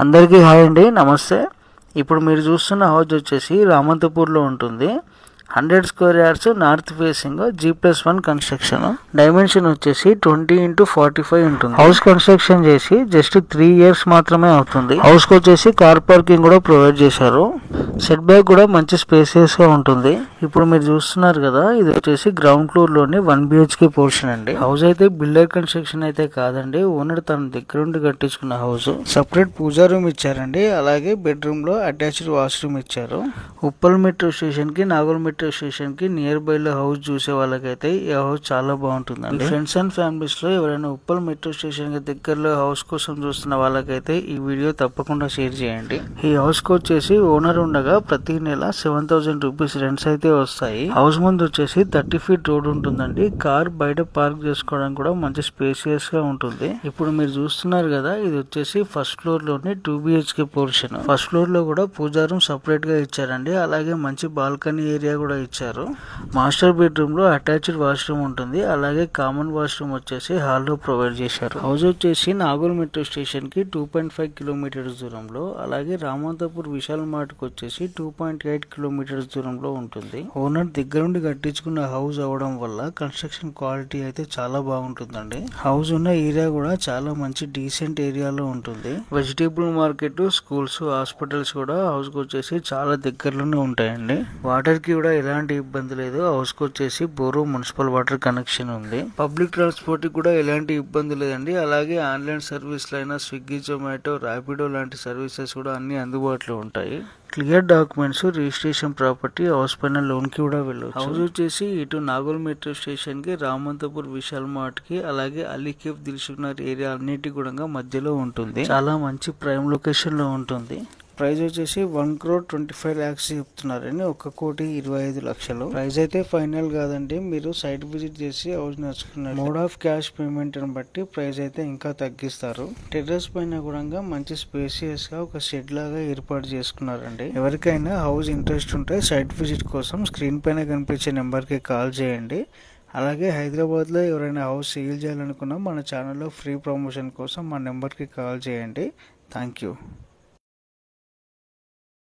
అందరికీ హాయ్ అండి, నమస్తే. ఇప్పుడు మీరు చూస్తున్న హౌస్ వచ్చేసి రామంతపూర్లో ఉంటుంది. 100 square yards north facing G+1 construction. Dimension వచ్చేసి 20x45 ఉంటుంది. హౌస్ కన్స్ట్రక్షన్ చేసి జస్ట్ 3 years మాత్రమే అవుతుంది. హౌస్ కి వచ్చేసి కార్ పార్కింగ్ కూడా ప్రొవైడ్ చేశారు. సెట్ బ్యాక్ కూడా మంచి స్పేసియస్ గా ఉంటుంది. ఇప్పుడు మీరు చూస్తున్నారు కదా, ఇది వచ్చేసి గ్రౌండ్ ఫ్లోర్ లోని 1 BHK పోర్షన్ అండి. హౌస్ అయితే బిల్డర్ కన్స్ట్రక్షన్ అయితే కాదండి, ఓనర్ తన దగ్గరుండి కట్టించుకున్న హౌస్. సపరేట్ పూజా రూమ్ ఇచ్చారండి, అలాగే బెడ్రూమ్ లో అటాచ్డ్ వాష్రూమ్ ఇచ్చారు. ఉప్పల్ మెట్రో స్టేషన్ కి, నాగోల్ మెట్రో స్టేషన్ కి నియర్ బై లో హౌస్ చూసే వాళ్ళకైతే ఈ హౌస్ చాలా బాగుంటుందండి. ఫ్రెండ్స్ అండ్ ఫ్యామిలీస్ లో ఎవరైనా ఉప్పల్ మెట్రో స్టేషన్ కి దగ్గరలో హౌస్ కోసం చూస్తున్న వాళ్ళకైతే ఈ వీడియో తప్పకుండా షేర్ చేయండి. ఈ హౌస్ కి వచ్చేసి ఓనర్ ఉండగా ప్రతి నెల 7,000 రూపీస్ రెంట్స్ అయితే వస్తాయి. హౌస్ ముందు వచ్చేసి 30 feet రోడ్ ఉంటుందండి. కార్ బయట పార్క్ చేసుకోవడానికి కూడా మంచి స్పేసియస్ గా ఉంటుంది. ఇప్పుడు మీరు చూస్తున్నారు కదా, ఇది వచ్చేసి ఫస్ట్ ఫ్లోర్ లోని 2 BHK పోర్షన్. ఫస్ట్ ఫ్లోర్ లో కూడా పూజా రూమ్ సపరేట్ గా ఇచ్చారండి, అలాగే మంచి బాల్కనీ ఏరియా కూడా ఇచ్చారు. మాస్టర్ బెడ్రూమ్ లో అటాచ్డ్ వాష్రూమ్ ఉంటుంది, అలాగే కామన్ వాష్రూమ్ వచ్చేసి హాల్ లో ప్రొవైడ్ చేశారు. హౌస్ వచ్చేసి నాగోల్ మెట్రో స్టేషన్ కి 2.5 kilometers దూరంలో, అలాగే రామంతపూర్ విశాల్ మార్ట్ కి వచ్చేసి 2.8 kilometers దూరంలో ఉంటుంది. ఓనర్ దగ్గరుండి కట్టించుకున్న హౌస్ అవడం వల్ల కన్స్ట్రక్షన్ క్వాలిటీ అయితే చాలా బాగుంటుందండి. హౌస్ ఉన్న ఏరియా కూడా చాలా మంచి డీసెంట్ ఏరియాలో ఉంటుంది. వెజిటేబుల్ మార్కెట్, స్కూల్స్, హాస్పిటల్స్ కూడా హౌస్ కి వచ్చేసి చాలా దగ్గరలోనే ఉంటాయండి. వాటర్ కి కూడా ఎలాంటి ఇబ్బంది లేదు. హౌస్ కి వచ్చేసి బోరో మున్సిపల్ వాటర్ కనెక్షన్ ఉంది. పబ్లిక్ ట్రాన్స్పోర్ట్ కి కూడా ఎలాంటి ఇబ్బంది లేదండి. అలాగే ఆన్లైన్ సర్వీస్ లైనా స్విగ్గీ, జొమాటో, ర్యాపిడో లాంటి సర్వీసెస్ కూడా అన్ని అందుబాటులో ఉంటాయి. Clear documents, registration property, house పైన లోన్ కి కూడా వెళ్ళొచ్చు. హౌస్ వచ్చేసి ఇటు నాగోల్ మెట్రో స్టేషన్ కి, రామంతపూర్ విశాల్ మార్ట్ కి, అలాగే అలీకేఫ్, దిల్సుఖ్నగర్ ఏరియా అన్నిటి కూడా మధ్యలో ఉంటుంది. చాలా మంచి ప్రైమ్ లొకేషన్ లో ఉంటుంది. ప్రైస్ వచ్చేసి 1,25 lakhs చెప్తున్నారండి, 1,25,00,000. ప్రైస్ అయితే ఫైనల్ కాదండి, మీరు సైట్ విజిట్ చేసి హౌస్ నచ్చుకున్నారు. మోడ్ ఆఫ్ క్యాష్ పేమెంట్ ని బట్టి ప్రైస్ అయితే ఇంకా తగ్గిస్తారు. టెర్రస్ పైన కూడా మంచి స్పేసియస్ గా ఒక షెడ్ లాగా ఏర్పాటు చేసుకున్నారండి. ఎవరికైనా హౌస్ ఇంట్రెస్ట్ ఉంటే సైట్ విజిట్ కోసం స్క్రీన్ పైన కనిపించే నెంబర్ కి కాల్ చేయండి. అలాగే హైదరాబాద్ లో ఎవరైనా హౌస్ సేల్ చేయాలనుకున్నా మన ఛానల్లో ఫ్రీ ప్రమోషన్ కోసం మా నెంబర్ కి కాల్ చేయండి. Thank you.